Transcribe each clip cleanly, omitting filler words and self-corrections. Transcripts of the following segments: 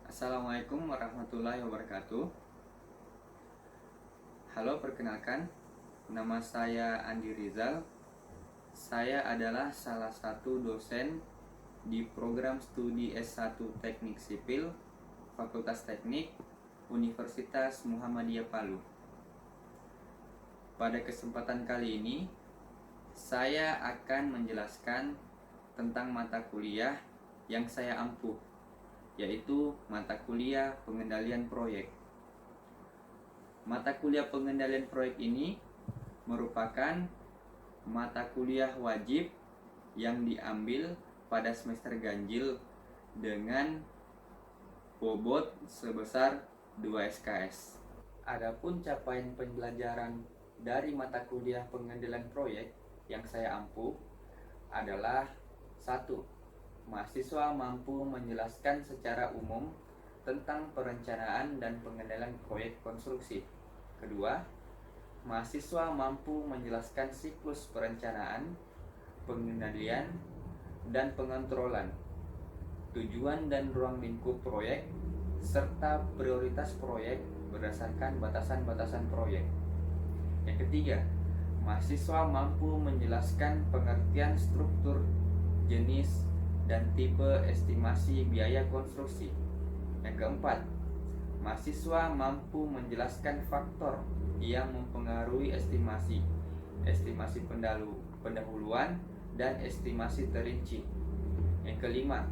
Assalamualaikum warahmatullahi wabarakatuh. Halo, perkenalkan, nama saya Andi Rizal. Saya adalah salah satu dosen di program studi S1 Teknik Sipil Fakultas Teknik Universitas Muhammadiyah Palu. Pada kesempatan kali ini, saya akan menjelaskan tentang mata kuliah yang saya ampuh, yaitu mata kuliah pengendalian proyek. Mata kuliah pengendalian proyek ini merupakan mata kuliah wajib yang diambil pada semester ganjil dengan bobot sebesar 2 SKS. Adapun capaian pembelajaran dari mata kuliah pengendalian proyek yang saya ampuh adalah 1. Mahasiswa mampu menjelaskan secara umum tentang perencanaan dan pengendalian proyek konstruksi. Kedua, mahasiswa mampu menjelaskan siklus perencanaan, pengendalian, dan pengontrolan, tujuan dan ruang lingkup proyek, serta prioritas proyek berdasarkan batasan-batasan proyek. Yang ketiga, mahasiswa mampu menjelaskan pengertian struktur, jenis, dan tipe estimasi biaya konstruksi. Yang keempat, mahasiswa mampu menjelaskan faktor yang mempengaruhi estimasi pendahuluan, dan estimasi terinci. Yang kelima,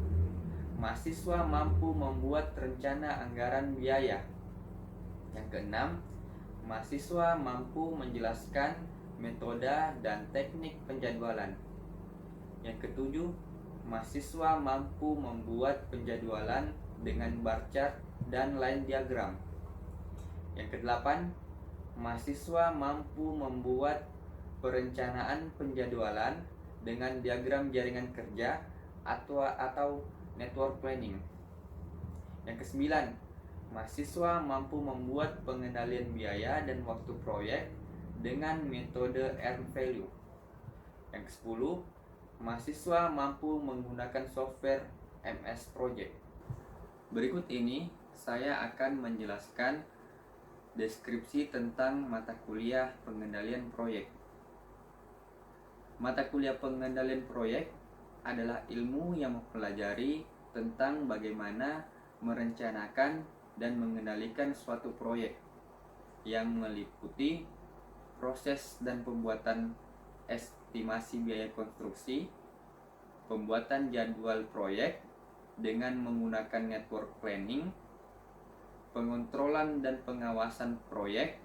mahasiswa mampu membuat rencana anggaran biaya. Yang keenam, mahasiswa mampu menjelaskan metode dan teknik penjadwalan. Yang ketujuh, mahasiswa mampu membuat penjadwalan dengan bar chart dan line diagram. Yang kedelapan, mahasiswa mampu membuat perencanaan penjadwalan dengan diagram jaringan kerja atau network planning. Yang kesembilan, mahasiswa mampu membuat pengendalian biaya dan waktu proyek dengan metode earn value. Yang kesepuluh, mahasiswa mampu menggunakan software MS Project. Berikut ini saya akan menjelaskan deskripsi tentang mata kuliah pengendalian proyek. Mata kuliah pengendalian proyek adalah ilmu yang mempelajari tentang bagaimana merencanakan dan mengendalikan suatu proyek yang meliputi proses dan pembuatan estimasi biaya konstruksi, pembuatan jadwal proyek dengan menggunakan network planning, pengontrolan dan pengawasan proyek,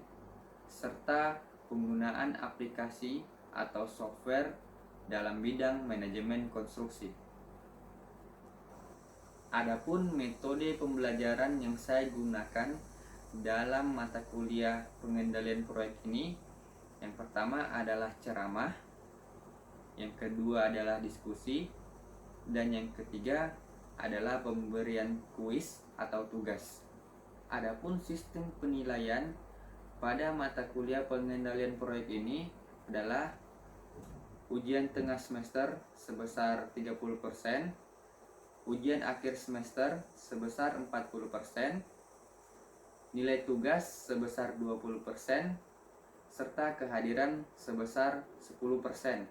serta penggunaan aplikasi atau software dalam bidang manajemen konstruksi. Adapun metode pembelajaran yang saya gunakan dalam mata kuliah pengendalian proyek ini, yang pertama adalah ceramah, yang kedua adalah diskusi, dan yang ketiga adalah pemberian kuis atau tugas. Adapun sistem penilaian pada mata kuliah pengendalian proyek ini adalah ujian tengah semester sebesar 30%, ujian akhir semester sebesar 40%, nilai tugas sebesar 20%, serta kehadiran sebesar 10%.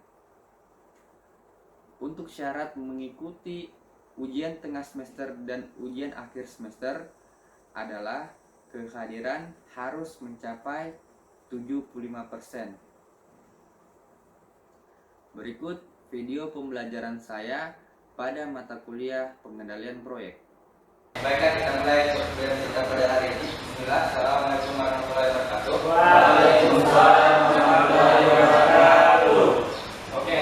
Untuk syarat mengikuti ujian tengah semester dan ujian akhir semester adalah kehadiran harus mencapai 75%. Berikut video pembelajaran saya pada mata kuliah pengendalian proyek. Baiklah, kita mulai pembelajaran kita pada hari ini. Bismillah. Assalamualaikum warahmatullahi wabarakatuh. Waalaikumsalam warahmatullahi wabarakatuh. Oke,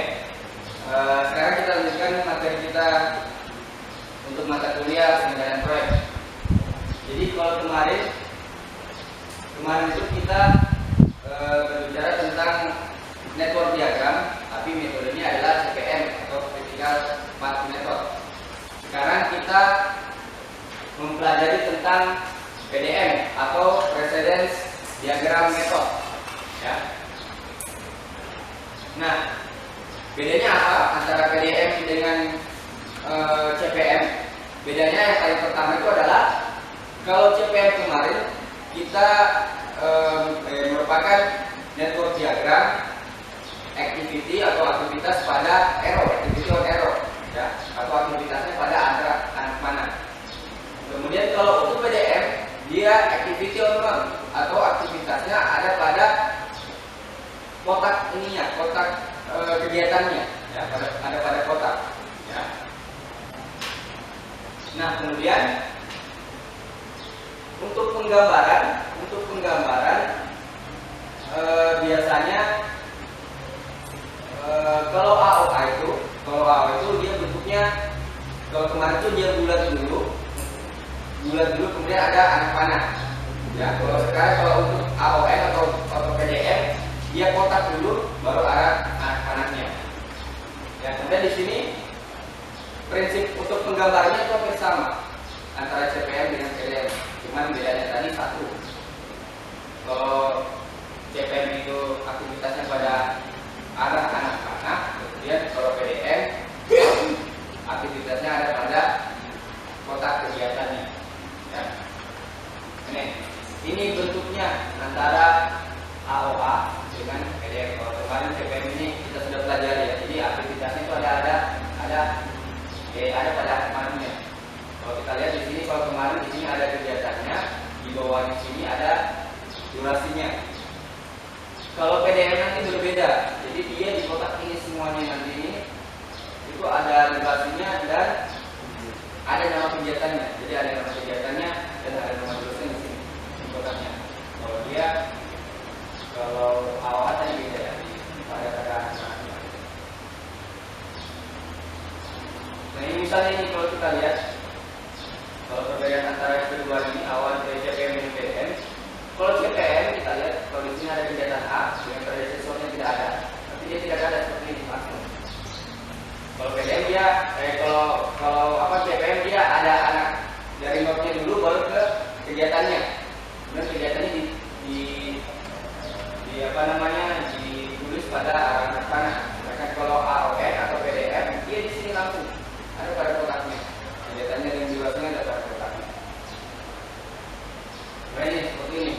sekarang kita lanjutkan materi kita untuk mata kuliah pengendalian proyek. Jadi kalau kemarin itu kita berbicara tentang network diagram, tapi metodenya adalah CPM atau Critical Path Method. Sekarang kita mempelajari tentang PDM atau Precedence Diagram Method, ya. Nah, bedanya apa antara PDM dengan CPM? Bedanya yang paling pertama itu adalah Kalau CPM kemarin kita merupakan network diagram activity atau aktivitas pada arrow, activity on arrow, ya, atau aktivitasnya pada antara anak panah. Kemudian kalau untuk PDM dia activity on node atau aktivitasnya ada pada kotak ininya, kotak kegiatannya, ya, ada pada kotak, ya. Nah kemudian untuk penggambaran biasanya kalau AOA itu dia bentuknya, kalau kemarin itu dia bulat dulu kemudian ada anak panah, ya. Kalau sekarang kalau untuk AON atau PDM dia kotak dulu baru ada anak panahnya, ya. Kemudian di sini prinsip untuk penggambarannya itu hampir sama antara CPM dengan PDM, cuman bedanya tadi satu. Kalau CPM itu aktivitasnya pada arah anak panah, kemudian kalau PDM aktivitasnya ada pada kotak kegiatannya, ya. Ini bentuknya antara AOA dengan PDM. Kalau kemarin CPM ini kita sudah pelajari, ya. Jadi aktivitasnya itu ada pada panahnya. Kalau kita lihat di sini, kalau kemarin di sini ada kegiatannya, di bawah di sini ada durasinya. Kalau PDM nanti berbeda, jadi dia di kotak ini semuanya nanti ini itu ada durasinya dan ada nama kegiatannya. Jadi ada nama kegiatannya dan ada nama durasinya di sini di kotaknya. Kalau awal tadi beda ya, pada anaknya. Nah ini misalnya ini kalau kita lihat, kalau perbedaan antara kedua ini awal dari CPM dan PDM. Kalau CPM kita lihat, kalau di sini ada kegiatan A yang predecesornya tidak ada, tapi dia tidak ada seperti ini langsung. Kalau PDM dia, CPM dia ada anak dari node-nya dulu baru ke kegiatannya. Kemudian kegiatannya ditulis pada arah anak panah. Sedangkan kalau AON atau PDM dia di sini langsung ada pada kotaknya. Kegiatannya dan durasinya ada pada kotaknya. Nah ini seperti ini.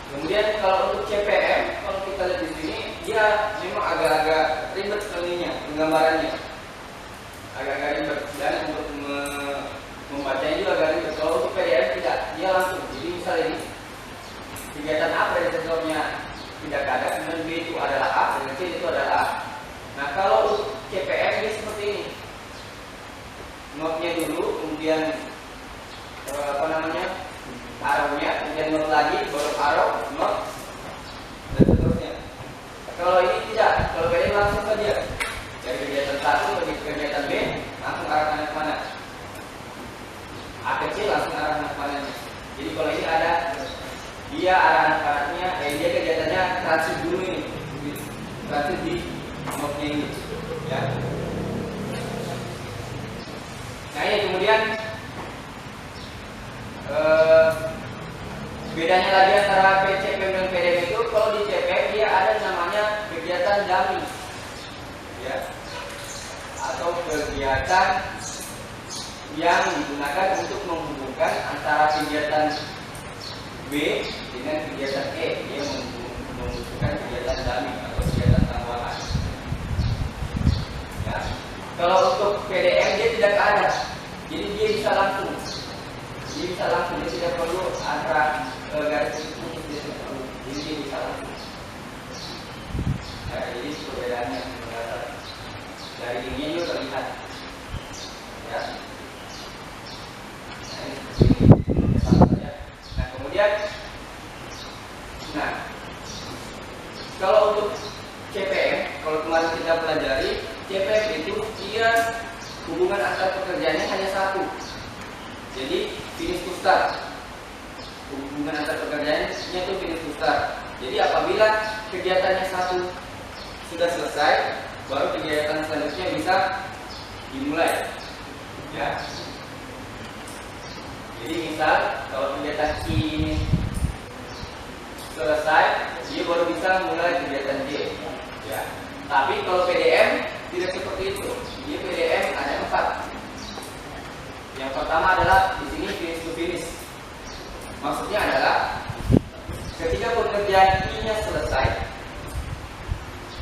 Kemudian kalau untuk CPM, kalau kita lihat di sini dia memang agak-agak ribet sekalinya penggambarannya, agak-agak ribet dan untuk membacanya juga agak ribet. Kalau untuk PDM tidak, dia langsung. Jadi misalnya ini kegiatan A predecesornya tidak ada, kemudian B itu adalah A, dan C itu adalah A. Nah kalau untuk CPM dia seperti ini, node-nya dulu, kemudian arrow-nya, kemudian node lagi, baru arrow, node, dan seterusnya. Kalau ini tidak, kalau PDM langsung saja dari kegiatan satu ke kegiatan B langsung arah anak panah, A ke C langsung arah anak panahnya. Jadi kalau ini ada dia arah anak panahnya, dia kegiatannya transit dulu ini, transit di node ini, ya. Nah ini kemudian bedanya lagi antara CPM dan PDM itu, kalau di CPM dia ada namanya kegiatan dummy, ya, atau kegiatan yang digunakan untuk menghubungkan antara kegiatan B dengan kegiatan E. Dia menghubungkan kegiatan dummy atau kegiatan tambahan, ya. Kalau untuk PDM dia tidak ada, jadi dia bisa langsung. Dia tidak perlu antara garis putus, dia tidak perlu. Jadi dia bisa langsung. Ya, jadi perbedaannya dari ini juga terlihat, ya. Nah, ini seperti ini. Sama saja. Nah kemudian, kalau untuk CPM, kalau kemarin kita pelajari, CPM itu dia hubungan antar pekerjaannya hanya satu. Jadi finish to start, hubungan antar pekerjaannya itu finish to start. Jadi apabila kegiatannya satu sudah selesai, baru kegiatan selanjutnya bisa dimulai, ya. Jadi misal kalau kegiatan I ini selesai, dia baru bisa mulai kegiatan J, ya. Tapi kalau PDM tidak seperti itu. Dia PDM ada 4. Yang pertama adalah di sini finish to finish. Maksudnya adalah ketika pekerjaan I-nya selesai,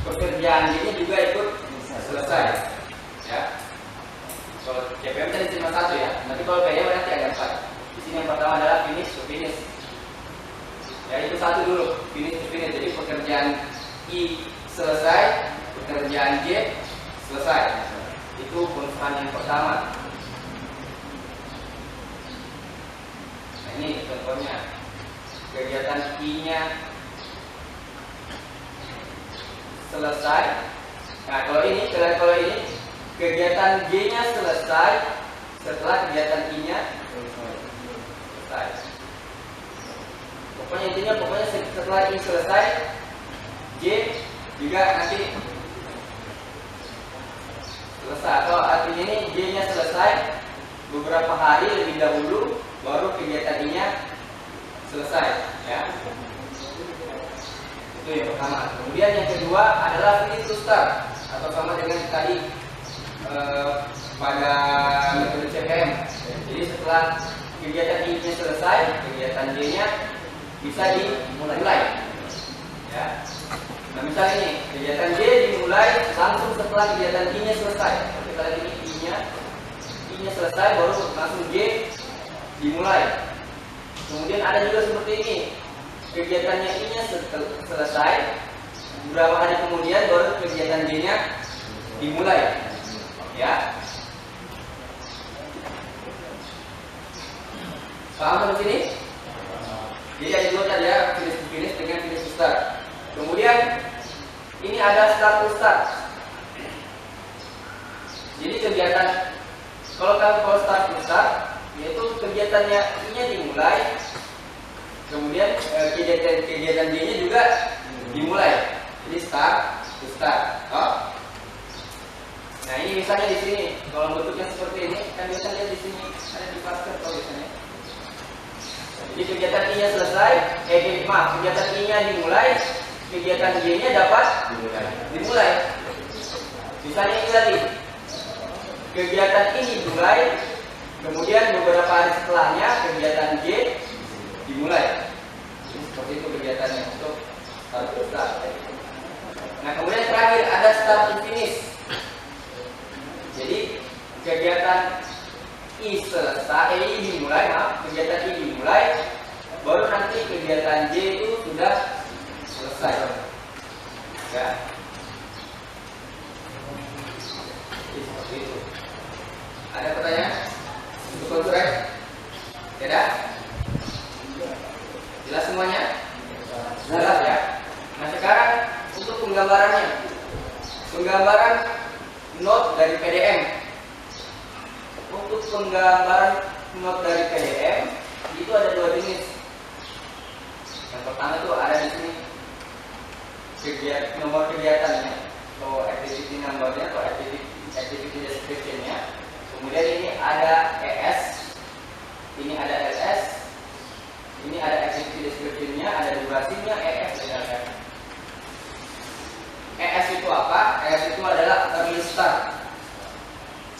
pekerjaan D-nya juga ikut selesai. Ya. Kalau CPM tadi cuma 1 ya, nanti kalau PD nanti ada 4. Di sini yang pertama adalah finish to finish. Ya, itu 1 dulu, finish to finish. Jadi pekerjaan I selesai, pekerjaan J selesai. Itu unsur yang pertama. Nah, ini contohnya. Kegiatan I-nya selesai. Nah, kalau ini kegiatan J-nya selesai setelah kegiatan I-nya selesai. Pokoknya intinya setelah I selesai, J juga nanti selesai. Atau artinya ini J-nya selesai beberapa hari lebih dahulu, baru kegiatan I-nya selesai. Ya. Itu yang pertama. Kemudian yang kedua adalah finish to start, atau sama dengan tadi pada metode CPM. Jadi setelah kegiatan I-nya selesai, kegiatan J-nya bisa dimulai. Ya. Nah, misalnya ini kegiatan J dimulai langsung setelah kegiatan I-nya selesai. Tapi kalau ini I-nya selesai, baru langsung J dimulai. Kemudian ada juga seperti ini, kegiatannya I-nya selesai, beberapa hari kemudian baru kegiatan J-nya dimulai. Ya. Paham sampai sini? Jadi ada dua tadi ya, finish to finish dengan finish to start. Kemudian ini ada start to start. Jadi kegiatan kalau start to start, yaitu kegiatannya I-nya dimulai, kemudian kegiatan D-nya juga dimulai. Jadi start to start. Oh. Nah, ini misalnya di sini, kalau bentuknya seperti ini, kan biasanya di sini ada di pastor tulisannya. Jadi kegiatan I-nya selesai, kegiatan I-nya dimulai, kegiatan J-nya dapat dimulai. Misalnya ini tadi, kegiatan ini dimulai, kemudian beberapa hari setelahnya kegiatan J dimulai. Jadi seperti itu kegiatannya untuk start to start. Nah, kemudian terakhir ada start to finish. Jadi kegiatan I selesai, kegiatan I dimulai, baru nanti kegiatan J itu sudah selesai. Ya. Jadi seperti itu. Ada pertanyaan? Untuk konsulen? Tidak? Jelas semuanya? Jelas ya? Nah, sekarang untuk penggambarannya. Penggambaran note dari PDM. Untuk penggambaran note dari PDM itu ada dua jenis. Yang pertama itu ada di sini nomor kegiatannya, atau activity numbernya, atau activity descriptionnya. Kemudian ini ada ES, ini ada LS, ini ada activity descriptionnya, ada durasinya, EF dan LF. ES itu apa? ES itu adalah early start.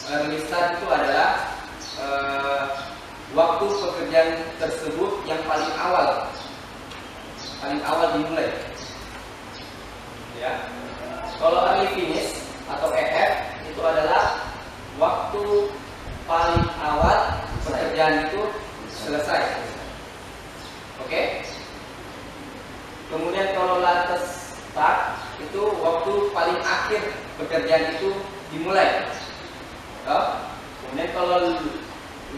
Early start itu adalah waktu pekerjaan tersebut yang paling awal dimulai. Ya. Kalau early finish atau EF itu adalah waktu paling awal pekerjaan itu selesai. Oke? Kemudian kalau latest start itu waktu paling akhir pekerjaan itu dimulai. Kemudian kalau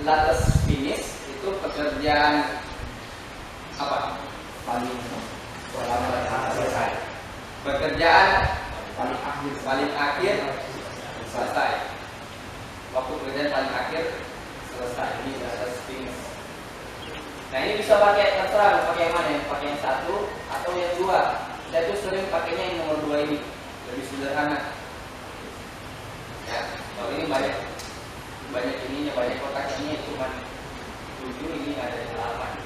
latest finish itu pekerjaan apa? Paling selesai. Pekerjaan paling akhir selesai. Waktu pekerjaan paling akhir selesai. Ini latest finish. Nah, ini bisa pakai terserah, pakai yang mana? Pakai yang satu atau yang dua. Saya tuh sering pakainya yang nomor 2 ini, lebih sederhana. Ya, kalau ini banyak ininya, banyak kotak ini cuma 7, ini ada 8.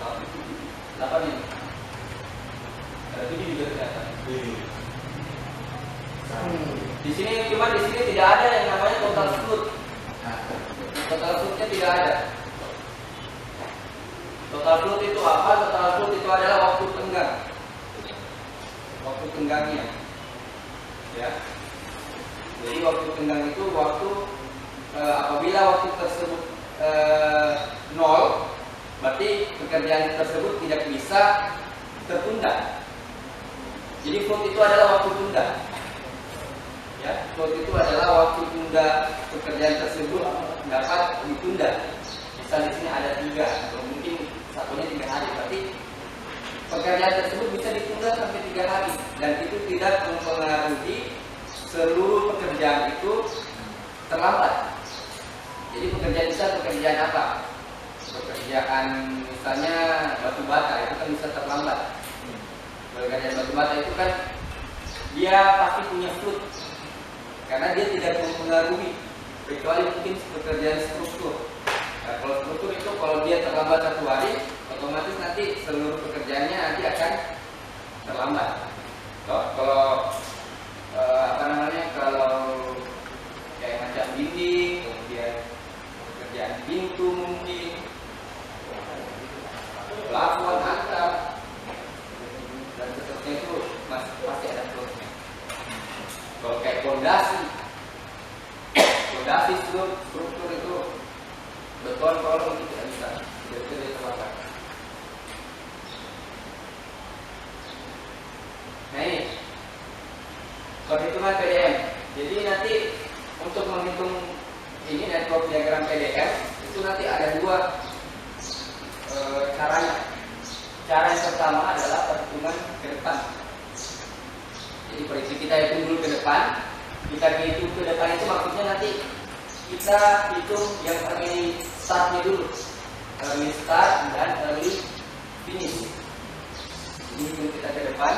8 ini. Ada 7 juga ternyata. Di sini tidak ada yang namanya total shoot. Total shootnya tidak ada. Total float itu apa? Total float itu adalah waktu tenggang. Waktu tenggangnya. Ya. Jadi waktu tenggang itu waktu apabila waktu tersebut nol, berarti pekerjaan tersebut tidak bisa tertunda. Jadi float itu adalah waktu tunda. Ya, float itu adalah waktu tunda pekerjaan tersebut dapat ditunda. Misal di sini ada 3 atau mungkin satunya 3 hari, berarti pekerjaan tersebut bisa ditunda sampai 3 hari dan itu tidak mempengaruhi seluruh pekerjaan itu terlambat. Jadi pekerjaan bisa pekerjaan apa? Pekerjaan misalnya batu bata itu kan bisa terlambat. Pekerjaan batu bata itu kan dia pasti punya float karena dia tidak mempengaruhi, kecuali mungkin pekerjaan struktur. Nah, kalau struktur itu kalau dia terlambat 1 hari, otomatis nanti seluruh pekerjaannya nanti akan terlambat. Kalau kalau kayak macam dinding, kemudian pekerjaan pintu mungkin, plafon, atap, dan seterusnya itu pasti ada floatnya. Kalau kayak fondasi struktur itu beton, kolom itu tidak bisa, tidak bisa diterapkan. Nah ini perhitungan PDM. Jadi nanti untuk menghitung ini network diagram PDM itu nanti ada 2 caranya. Cara yang pertama adalah perhitungan ke depan. Jadi proyeksi kita hitung dulu ke depan. Kita hitung ke depan itu maksudnya nanti kita hitung yang early startnya dulu, early start dan early finish. Ini hitung kita ke depan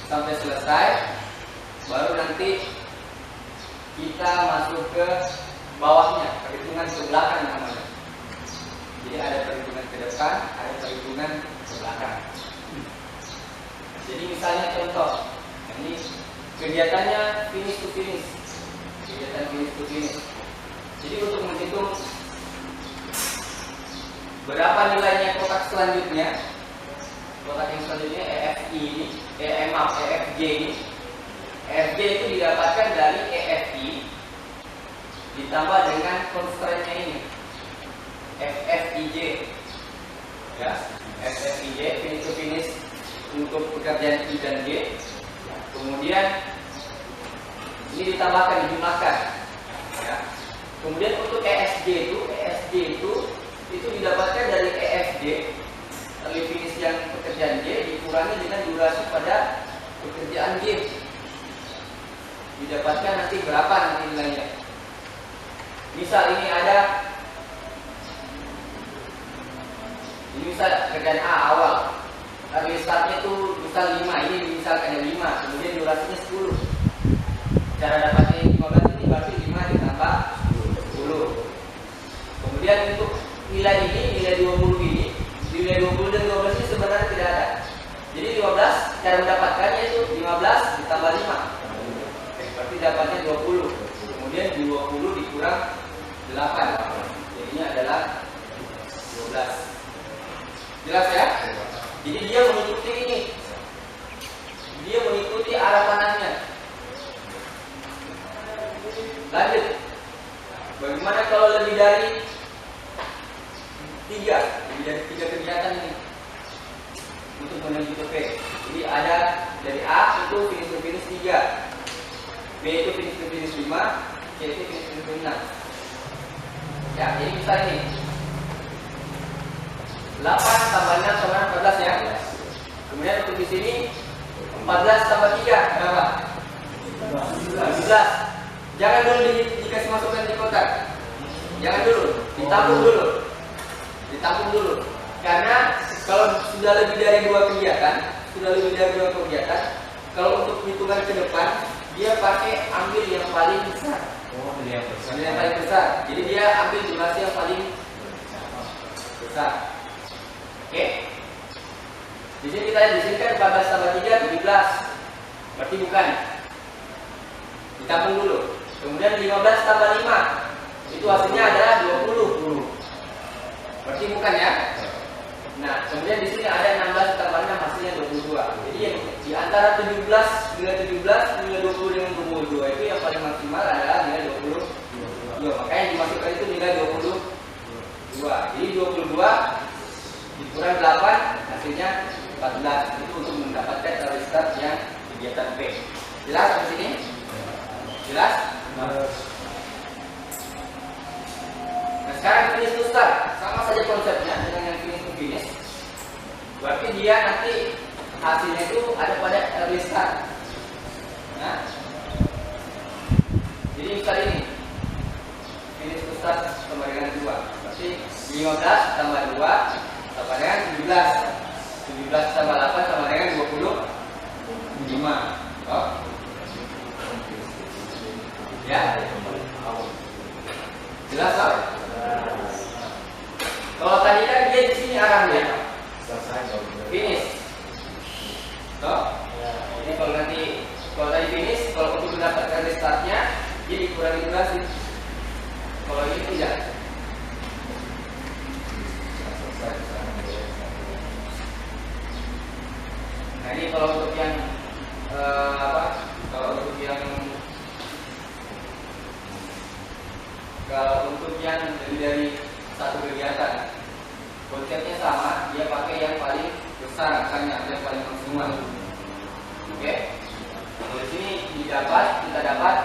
sampai selesai, baru nanti kita masuk ke bawahnya, perhitungan ke belakang namanya. Jadi ada perhitungan ke depan, ada perhitungan ke belakang. Jadi misalnya contoh, ini kegiatannya finish to finish, kegiatan finish to finish. Jadi untuk menghitung berapa nilainya kotak selanjutnya, kotak yang selanjutnya EFI ini, EFG ini. EFG itu didapatkan dari EFI ditambah dengan constraint-nya ini, FFIJ. Ya, FFIJ finish to finish untuk pekerjaan I dan G. Kemudian ini ditambahkan, dijumlahkan. Ya. Kemudian untuk ESG itu didapatkan dari EFG, early finish yang pekerjaan G dikurangi dengan durasi pada pekerjaan G. Didapatkan nanti berapa nanti nilainya. Misal ini ada, ini misal pekerjaan A awal, early startnya itu misal 5, ini misalkan ada 5, kemudian durasinya 10. Cara dapatnya 15 ini berarti 5 ditambah 10. Kemudian untuk nilai ini, nilai 20 ini, nilai 20 dan 12 ini sebenarnya tidak ada. Jadi 15, cara mendapatkannya itu 15 ditambah 5. Berarti dapatnya 20. Kemudian 20 dikurang 8. Jadinya adalah 12. Jelas ya? Jadi dia mengikuti ini. Dia mengikuti arah panahnya. Lanjut. Bagaimana kalau lebih dari 3 kegiatan ini untuk menuju ke P? Jadi ada dari A itu finish to finish 3, B itu finish to finish 5, C itu finish to finish 6. Ya, jadi misalnya ini 8 tambah 6 sama 14 ya. Kemudian untuk di sini 14 tambah 3 berapa? 15. Jangan dulu dikasih masukkan di kotak. Jangan dulu, ditampung dulu. Ditampung dulu. Karena kalau sudah lebih dari 2 kegiatan, kalau untuk hitungan ke depan dia pakai ambil yang paling besar. Ambil yang paling besar. Jadi dia ambil durasi yang paling besar. Oke. Di sini kita kan 14 tambah 3 17. Berarti bukan. Ditampung dulu. Kemudian 15 tambah 5 itu hasilnya adalah 20. Berarti bukan ya. 22. Jadi 22 dikurang 8 hasilnya 14. Itu untuk mendapatkan early start yang kegiatan B. Jelas sampai sini? Jelas? Nah sekarang finish to start, sama saja konsepnya dengan yang finish to finish. Berarti dia nanti hasilnya itu ada pada early start. Nah, jadi misal ini finish to start sama dengan 2. Berarti 15 tambah 2 sama dengan 17. 17 tambah 8 sama dengan 25. Oh. Ya. Jelas tak? Kalau tadi kan dia di sini arahnya finish. Toh? Jadi kalau tadi finish, kalau untuk mendapatkan restartnya dia dikurangi durasi. Kalau ini tidak. Nah ini kalau untuk yang kalau untuk yang lebih dari satu kegiatan, konsepnya sama, dia pakai yang paling besar, misalnya yang paling maksimal. Oke? Kalau di sini kita dapat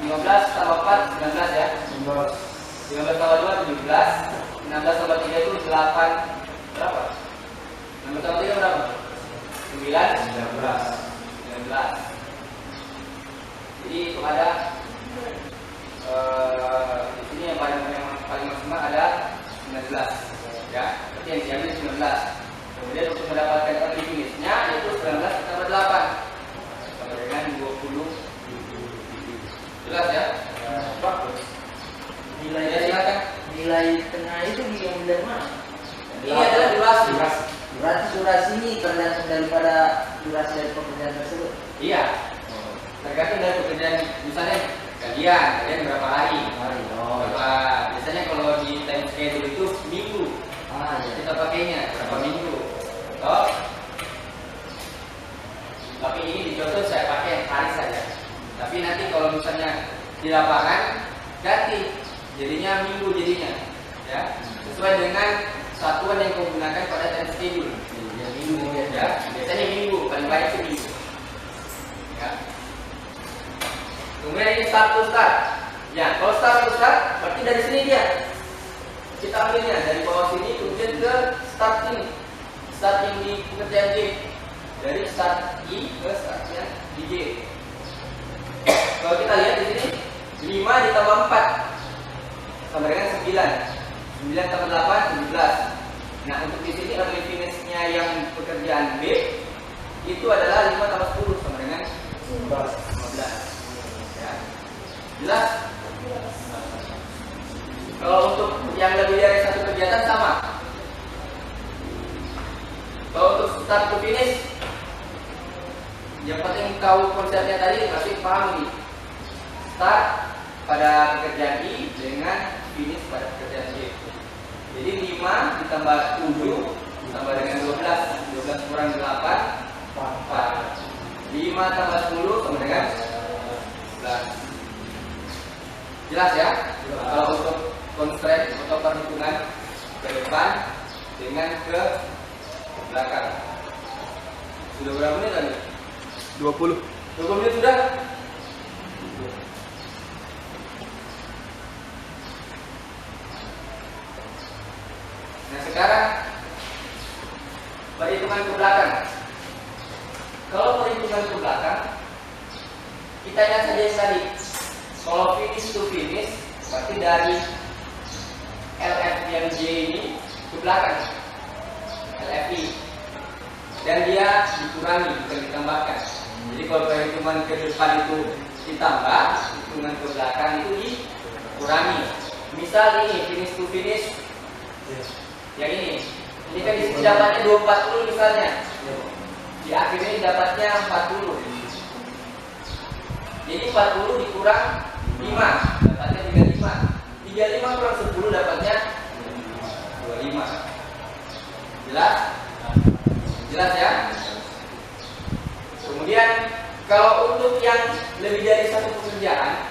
15 tambah 4 19 ya. 15 tambah 2 17, 16 tambah 3 itu 8 berapa? 16 tambah 3 berapa? 19. Jadi itu ada di sini yang paling maksimal ada 19 ya, berarti yang diambil 19. Kemudian untuk mendapatkan early finishnya yaitu 19 tambah 8 sama dengan 20. Jelas ya? Bagus. Nilai Ya, silakan. nilai tengah itu diambil dari mana? Ini adalah durasi. Durasi ini tergantung daripada durasi dari pekerjaan tersebut. Iya. Tergantung dari pekerjaan, misalnya kalian berapa hari? Berapa? Biasanya kalau di time schedule itu minggu. Kita pakainya berapa minggu? Oh. Tapi ini di contoh saya pakai hari saja. Tapi nanti kalau misalnya di lapangan ganti, jadinya minggu jadinya, ya sesuai dengan satuan yang kau gunakan pada time schedule. Minggu ya, biasanya minggu, paling baik itu minggu. Ya. Kemudian ini start to start. Ya, kalau start to start, berarti dari sini dia. Kita ambilnya dari bawah sini kemudian ke start ini. Start yang di pekerjaan J. Dari start I ke start yang di J. Kalau kita lihat di sini 5 ditambah 4 sama dengan 9. 9 tambah 8 17. Nah, untuk di sini early finish-nya yang pekerjaan B itu adalah 5 tambah 10 sama dengan 15. Ya. Jelas? Kalau untuk yang lebih dari satu kegiatan sama. Kalau untuk start to finish, yang penting tahu konsepnya tadi, pasti paham nih. Start pada pekerjaan I dengan finish pada pekerjaan J. Jadi 5 ditambah 7 ditambah dengan 12. 12 kurang 8 4. 5 tambah 10 sama dengan 11. Jelas ya? Kalau untuk constraint atau perhitungan ke depan dengan ke belakang. Sudah berapa menit tadi? 20 menit sudah? Nah sekarang perhitungan ke belakang. Kalau perhitungan ke belakang, kita ingat saja yang tadi. Kalau finish to finish, berarti dari LF yang J ini ke belakang, LFI, dan dia dikurangi, bukan ditambahkan. Jadi kalau perhitungan ke depan itu ditambah, hitungan ke belakang itu dikurangi. Misal ini finish to finish, yang ini kan di sini dapatnya 240 misalnya, di akhir ini dapatnya 40. Jadi 40 dikurang 5, dapatnya 35. 35 kurang 10 dapatnya 25. Jelas? Jelas ya? Kemudian kalau untuk yang lebih dari satu pekerjaan,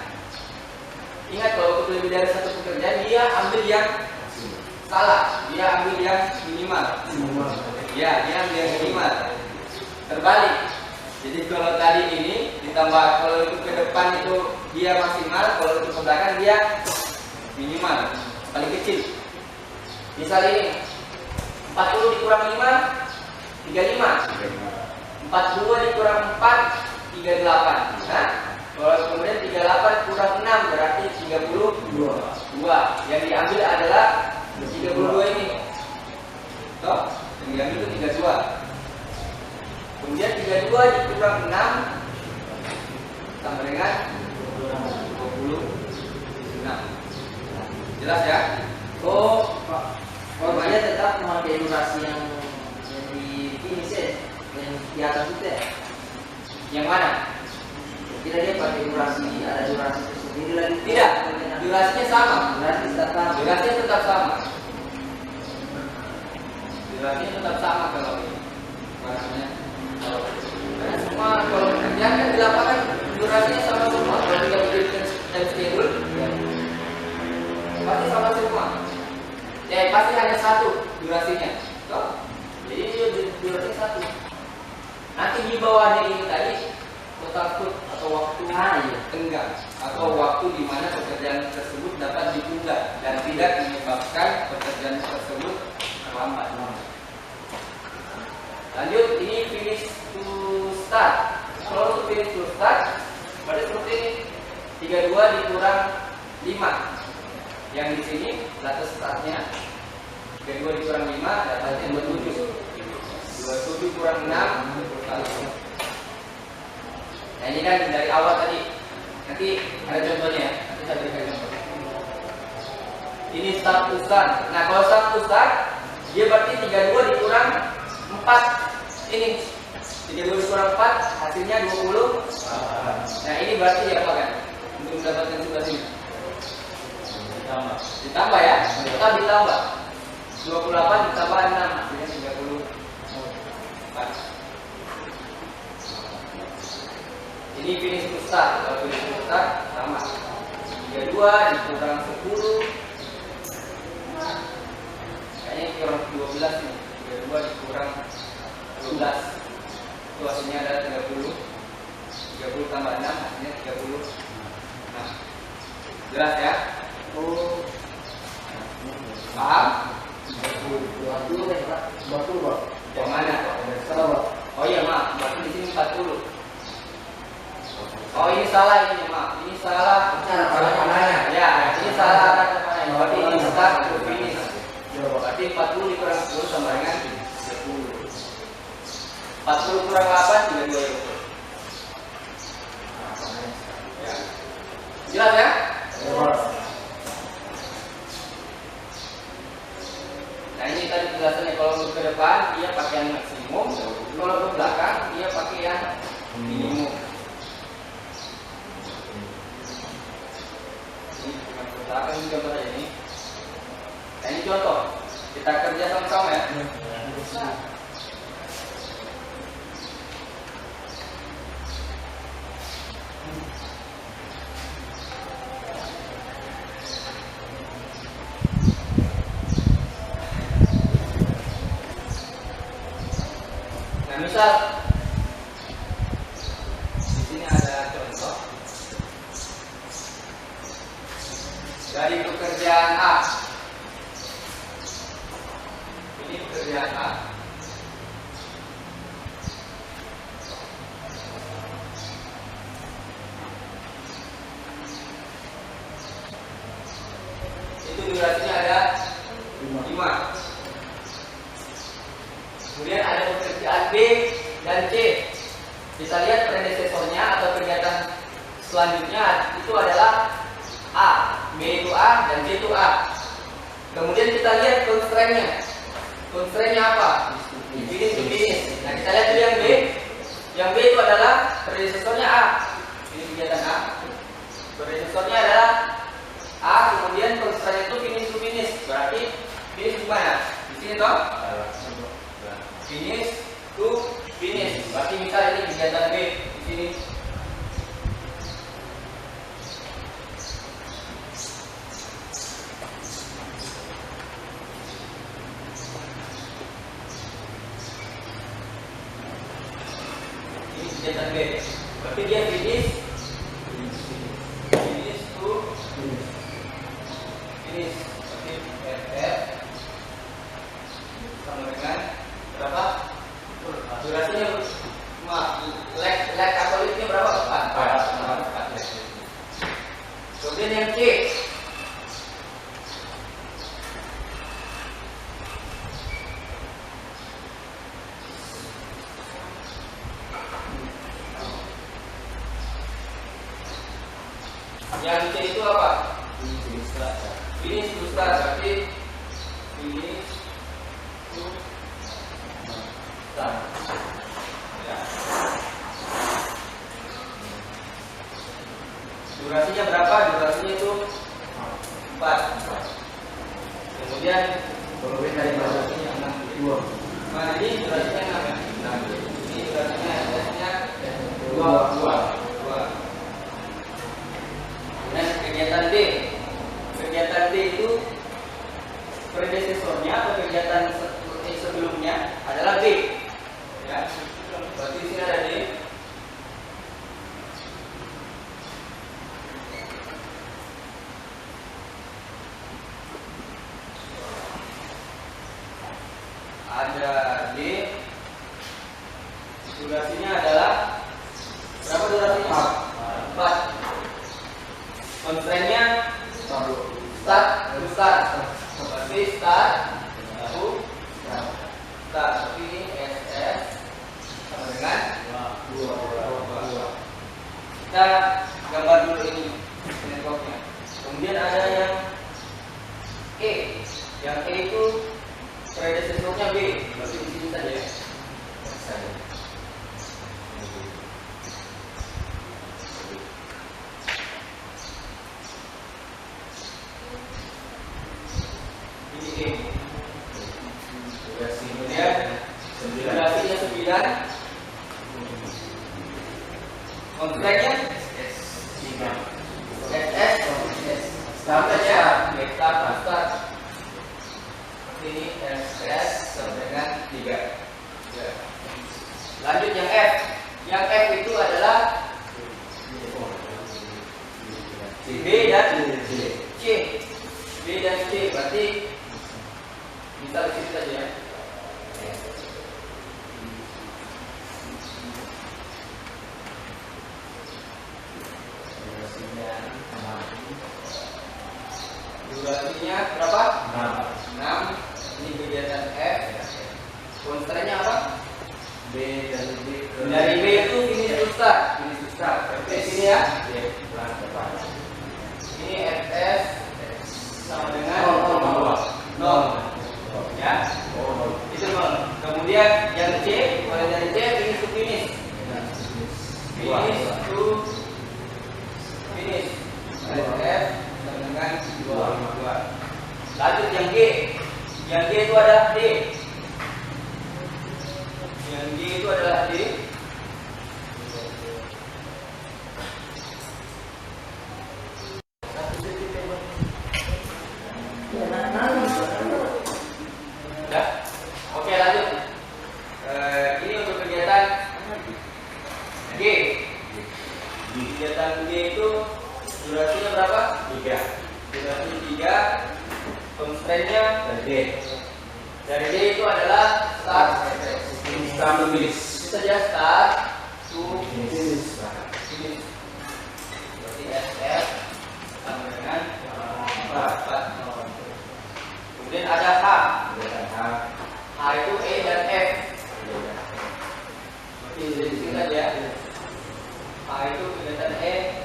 ingat kalau untuk lebih dari satu pekerjaan dia ambil yang Salah, dia ambil yang minimal. Ya, dia ambil yang minimal. Terbalik. Jadi kalau tadi ini ditambah, kalau itu ke depan itu dia maksimal, kalau itu ke belakang dia minimal, paling kecil. Misal ini 40 dikurang 5, 35. 42 dikurang 4, 38. Nah, kalau kemudian 38 kurang 6 berarti 32. Yang diambil adalah 32 ini. Toh, yang diambil itu 32. Kemudian 32 dikurang 6 sama dengan 26. Jelas ya? Oh, dia tetap memakai durasi yang di finish ya, yang di atas itu ya. Yang mana? Tidak, dia pakai durasi, ada durasi tersendiri lagi. Tidak, durasinya sama. Durasinya Durasinya tetap sama. Durasinya tetap sama kalau ini. Makanya karena semua kalau pekerjaan kan di lapangan durasinya sama semua. Kalau tidak begitu time schedule, pasti sama semua. Ya pasti hanya satu durasinya. Toh? Jadi durasinya satu. Nanti di bawahnya ini tadi total food atau waktu tenggang atau waktu di mana pekerjaan tersebut dapat ditunda dan tidak menyebabkan pekerjaan tersebut terlambat. Lanjut, ini finish to start. Kalau untuk finish to start, berarti seperti ini 32 dikurang 5. Yang di sini data startnya 32 dikurang 5, datanya 27. 27 kurang 6 21. Nah ini kan dari awal tadi. Nanti ada contohnya ya. Nanti saya berikan contoh. Ini start to start. Nah kalau start to start, dia berarti 32 dikurang 4. Ini 32 dikurang 4 hasilnya 20. Nah ini berarti apa kan? Untuk mendapatkan sebelah sini ditambah ya. Tetap ditambah 28 ditambah 6 hasilnya 30. Ini finish to start. Kalau finish to start sama 32 dikurang 10, kayaknya kurang 12 nih. 32 dikurang 12 itu hasilnya adalah 30. 30 tambah 6 hasilnya 30. Nah, jelas ya? Oh, paham? Betul, Pak. Yang mana? Oh iya maaf, berarti di sini 40. Oh ini salah ini maaf, ini salah Cara panahnya. Ya, ini salah kata panahnya. Berarti ini start to finish. Berarti 40 dikurang 10 sama dengan 10. 40 kurang 8 32 itu. Ya. Jelas ya? Nah ini tadi penjelasannya. Kalau untuk ke depan dia pakai yang maksimum, kalau ke belakang dia pakai yang minimum. Ini cuma ke belakang, ini contoh aja ini. Nah ini contoh, kita kerja sama-sama ya. Nah misal di sini ada contoh dari pekerjaan A. Ini pekerjaan A. Itu durasinya ada 5. Kemudian ada pekerjaan B dan C. Kita lihat predecesornya atau kegiatan selanjutnya itu adalah A, B itu A dan C itu A. Kemudian kita lihat constraint-nya. Constraint-nya apa? Finish to finish. Nah kita lihat dulu yang B. Yang B itu adalah predecesornya A. Ini kegiatan A. Predecesornya adalah A. Kemudian constraint itu finish to finish. Berarti finish di mana? Di sini toh? Finish to finish. Berarti misal ini kegiatan B di sini. kegiatan B. Berarti dia finish to finish. Berarti FF sama dengan berapa? Durasinya lag katoliknya berapa? 4. Kemudian yang C. Yang C itu apa? Finish to start. Berarti finish to start. Ya. Durasinya berapa? Durasinya itu 4. Kemudian Kalau dari bahasanya 62. nah ini durasinya 6 ya? Ini durasinya SS-nya 2. Dan kegiatan D. Kegiatan D itu predesesornya atau kegiatan sebelumnya adalah B. Ya. Berarti di sini ada D. Ada D. Durasinya adalah berapa durasinya? 4. Constraint-nya start to start. Berarti start to start. Berarti ini SS sama dengan 2. Kita gambar dulu ini networknya. Kemudian ada yang E. Yang E itu predesesornya B. Berarti di sini saja ya. Durasinya 9. Konstrennya SS start saja. Start. Ini SS sama dengan 3. Lanjut yang F. Yang F itu adalah B dan C. B dan C. Berarti bisa di sini saja ya. Durasinya berapa? 6. Ini kegiatan F. Constraint-nya apa? B dari B ke Dari B itu finish to start. Oke, sini ya. Ini FS sama dengan 0. Ya. Itu 0. Kemudian yang C, mulai dari C finish to finish. Finish to finish. FF sama dengan 2. Lanjut yang G. Yang G itu adalah D. Yang G itu adalah D. Ya. Oke, lanjut. Ini untuk kegiatan G. Kegiatan G itu durasinya berapa? 3. Durasi 3. Constraint-nya dari D itu adalah start to finish. Itu saja start to finish. Berarti SF sama dengan 4. Kemudian ada H. H itu E dan F. Berarti dari sini saja. H itu kegiatan E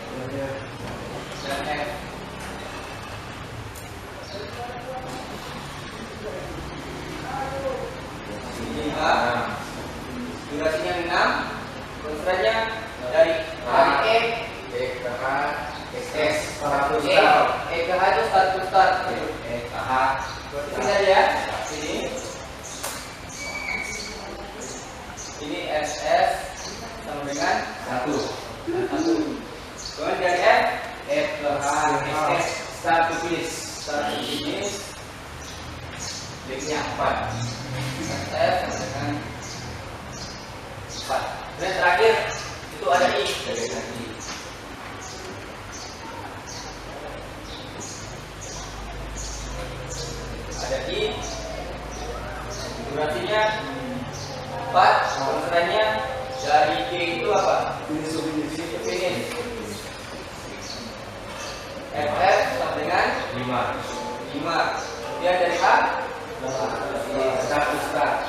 dan F. Ini H. Durasinya 6. Constraint-nya dari E ke H SS E ke H itu start to start. ke H Ini saja ya. Ini SS sama dengan 1. Kemudian dari F ke H SS start to finish. Baiknya 4. SS sama dengan 4. Dan terakhir dari kaki. Ada I, durasinya 4, konstrennya dari G itu apa? Finish. FF sama dengan 5. Kemudian dari A, start to start.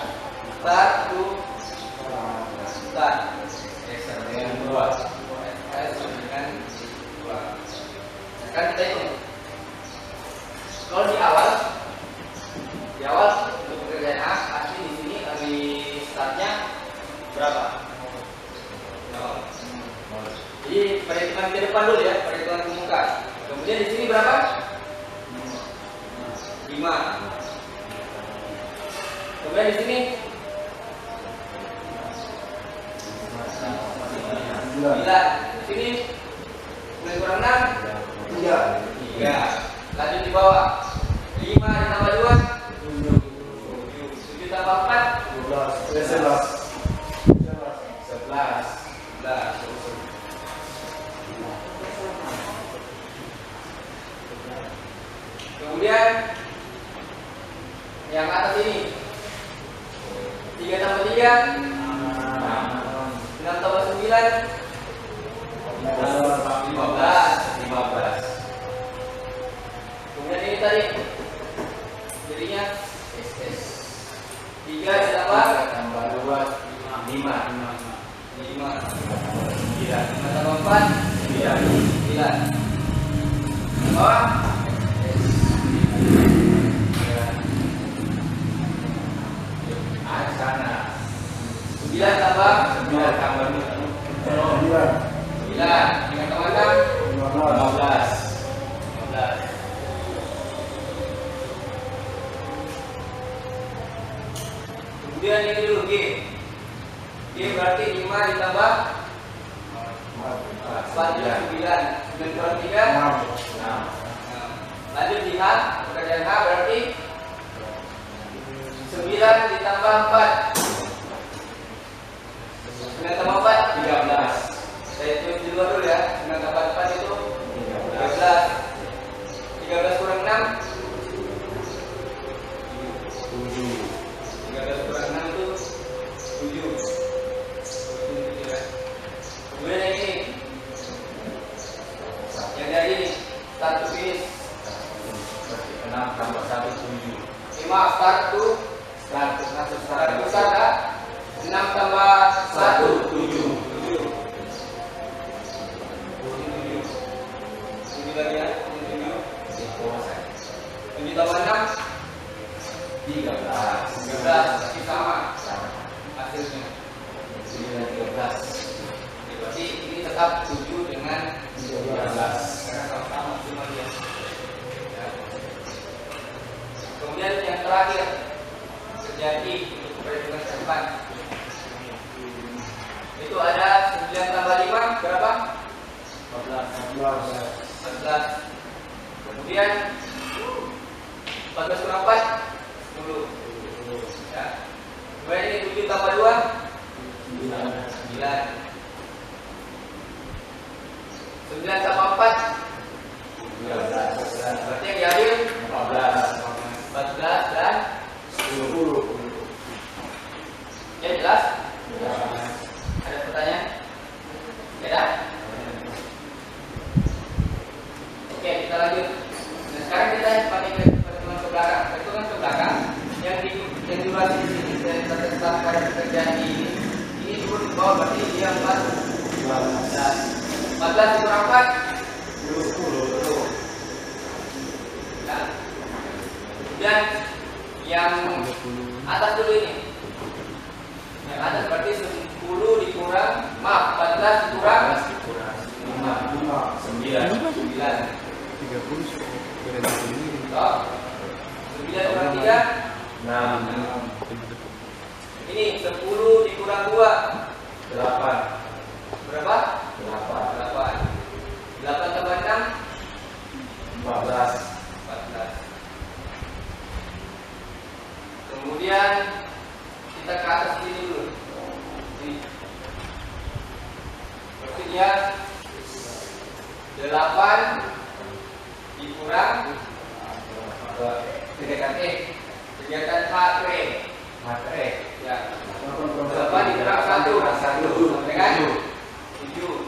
S sama dengan 2. S sama dengan 2. Sekarang kita hitung. Kalau di awal untuk pekerjaan A pasti di sini di startnya berapa? 0. Jadi perhitungan ke depan dulu ya, perhitungan ke muka. Kemudian di sini berapa? 5. Kemudian di sini 9. Di sini 9 kurang 6 3. Lanjut di bawah 5 ditambah 2 7 tambah 4 11. Kemudian yang atas ini 3 tambah 3 6 tambah 9 15. Kemudian ini tadi jadinya 3 ditambah 2 5 tambah 4 9. Bawah sana 9 tambah 9 tambah 9 tambah 6 15. Kemudian ini dulu G berarti 5 ditambah 4 9 kurang 3 6. Lanjut di H, pekerjaan H berarti 9 ditambah 4 9 tambah 4 13. Saya hitung di luar dulu ya. 9 tambah 4 itu 13. 13 kurang 6 13 kurang 6 itu 7. Kemudian yang ini yang dari ini start to finish 6 tambah 1 7. 5 start to start 6 tambah 1 7. 7 lagi ya 7 tambah 6 13 masih sama hasilnya 13. Berarti ini tetap 7 dengan 13 karena sama cuma dia. Kemudian yang terakhir terjadi untuk perhitungan ke depan itu ada 9 tambah 5 berapa? 14. Kemudian 14 kurang 4 10. Ya. Kemudian ini 7 tambah 2 9. 9 tambah 4 berarti yang diambil 14 dan 10. Ya jelas? Ada pertanyaan? Ya? Oke, kita lanjut. Nah, sekarang kita pakai perhitungan ke belakang. Perhitungan ke belakang yang durasi di sini saya tetap pada pekerjaan ini dulu di bawah berarti dia 14 kurang 4 20. Nah, kemudian yang atas dulu ini. Yang atas berarti 10 dikurang 14 dikurang 9. 9 kurang 3 6. Ini 10 dikurang 2 8. Berapa? 8 tambah 6 14. Kemudian kita ke atas sini dulu. Ini. Maksudnya 8 dikurang kegiatan E, kegiatan H3. Ya. 8 dikurang 1 sampai kan 7.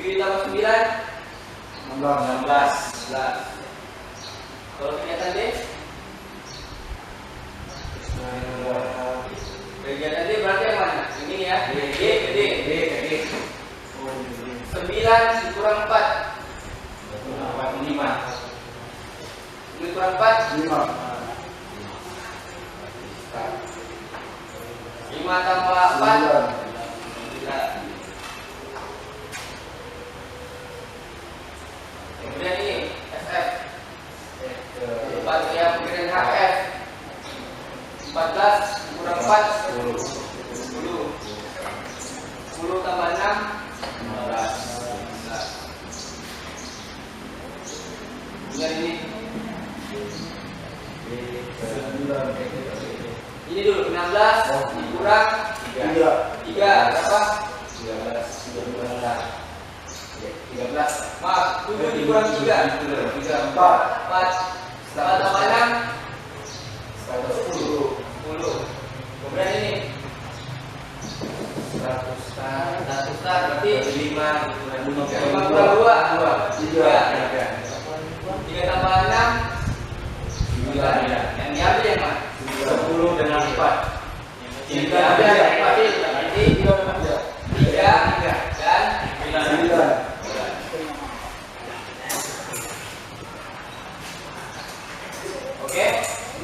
7 ditambah 9 16. Kalau kegiatan D, kegiatan D berarti yang mana? Ini ya, D ke D. 9 dikurang 4 5. 9 kurang 4 5 tambah 4 9. Kemudian ini SF 4 yang kemudian HF 14 kurang 4 10 tambah 6 15. Kemudian ini dulu 16 dikurang 3 berapa? 13. Maaf, 7 dikurang 3 4 tambah 6 10. Kemudian ini 100 berarti 5 kurang 2 3 tambah 6 9. Yang diambil yang mana? 10 dengan 4. Yang diambil yang berarti 3 dan 9. Oke.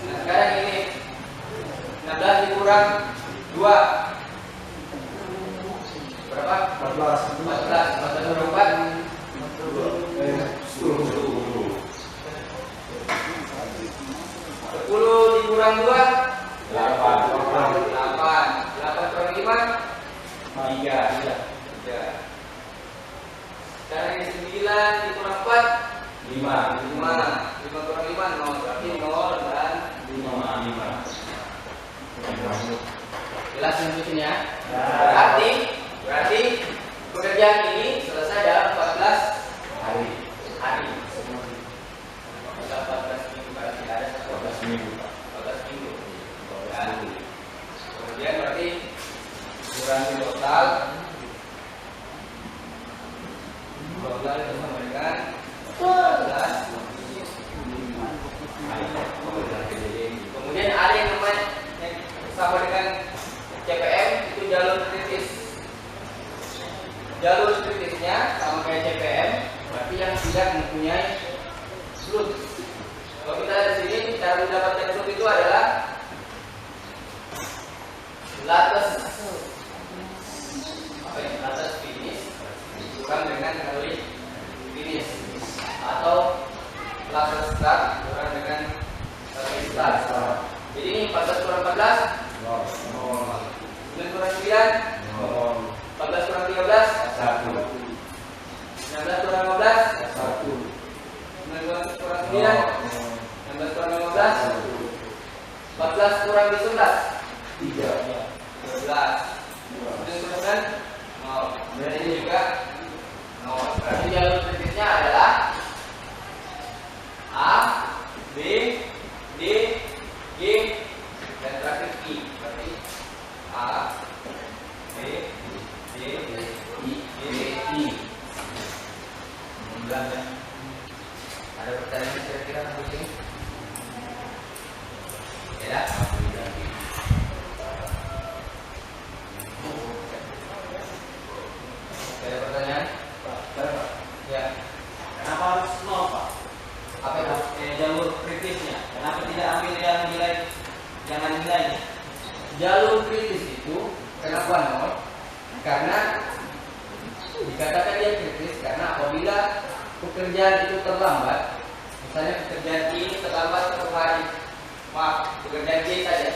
Nah, sekarang ini 16 dikurang 2 berapa? 14 kurang 4 10 dikurang 2 8 kurang 5 3. Sekarang ini 9 dikurang 4 5 kurang 5 0 berarti 0 dan 5. Jelas bentuknya? Berarti pekerjaan ini selesai dalam 14 hari. 14 minggu berarti ada 14 minggu. Dan kemudian berarti kurangi total itu sama dengan 14. Kemudian ada yang namanya sama dengan CPM itu jalur kritis. Jalur kritisnya sama kayak CPM, berarti yang tidak mempunyai surut. Kalau kita di sini cara mendapatkan surut itu adalah latas finish kurang dengan kali finish atau latas start kurang dengan kali start. Jadi ini 14 kurang 14 9 kurang 9 14 kurang 13 1 19 kurang 15 1 19 kurang 9 19 kurang 15 14 kurang 11 3 12 kemudian 0. Dan ini juga 0. Berarti jalur kritisnya adalah A, B, D, G, dan terakhir I. Berarti A, B, D, I, G, I. Ada pertanyaan kira-kira tentang ini? Ya. Ada pertanyaan? Ya. Kenapa harus 0, Pak? Apa itu? Jalur kritisnya. Kenapa tidak ambil yang nilai jangan nilainya? Jalur kritis itu kenapa 0? Karena dikatakan dia kritis karena apabila pekerjaan itu terlambat, misalnya pekerjaan ini terlambat 1 hari, maaf, pekerjaan G saja,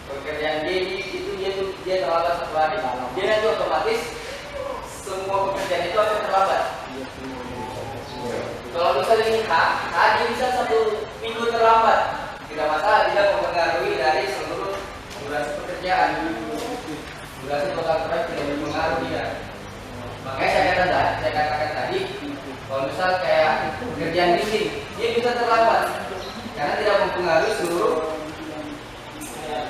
pekerjaan G itu dia terlambat 1 hari, dia nanti otomatis semua pekerjaan itu akan terlambat. Kalau misalnya ini H dia bisa 1 minggu terlambat, tidak masalah, tidak mempengaruhi dari seluruh durasi pekerjaan. Durasi total proyek tidak mempengaruhi ya. Makanya saya katakan Kalau misal kayak pekerjaan leasing, dia bisa terlambat karena tidak mempengaruhi seluruh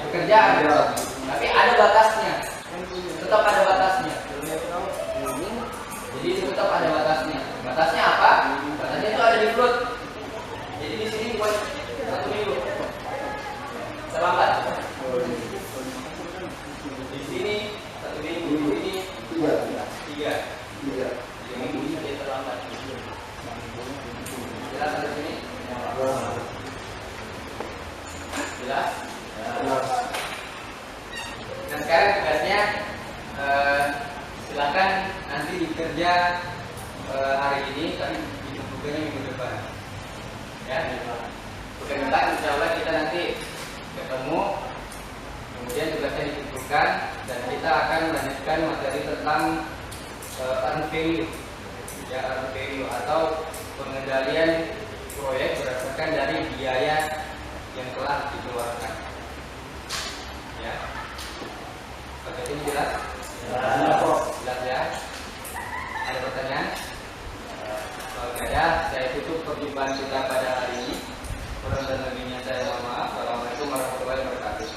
pekerjaan. Tapi ada batasnya, tetap ada batasnya. Jadi tetap ada batasnya. Batasnya apa? Batasnya itu ada di float. Jadi di sini buat 1 minggu terlambat. Di sini 1 minggu, di sini 3 minggu dia terlambat. Jelas sampai sini? Jelas? Nah sekarang tugasnya silakan nanti dikerja hari ini, tapi ditentukannya minggu depan. Ya, bukan depan, insya Allah kita nanti ketemu, kemudian tugasnya ditentukan dan kita akan melanjutkan materi tentang earn value, ya earn value atau pengendalian proyek berdasarkan dari biaya yang telah dikeluarkan. Ya, oke, ini jelas? Jelas ya? Ada pertanyaan? Kalau tidak ada, saya tutup perjumpaan kita pada hari ini. Kurang dan lebihnya saya mohon maaf. Assalamualaikum warahmatullahi wabarakatuh.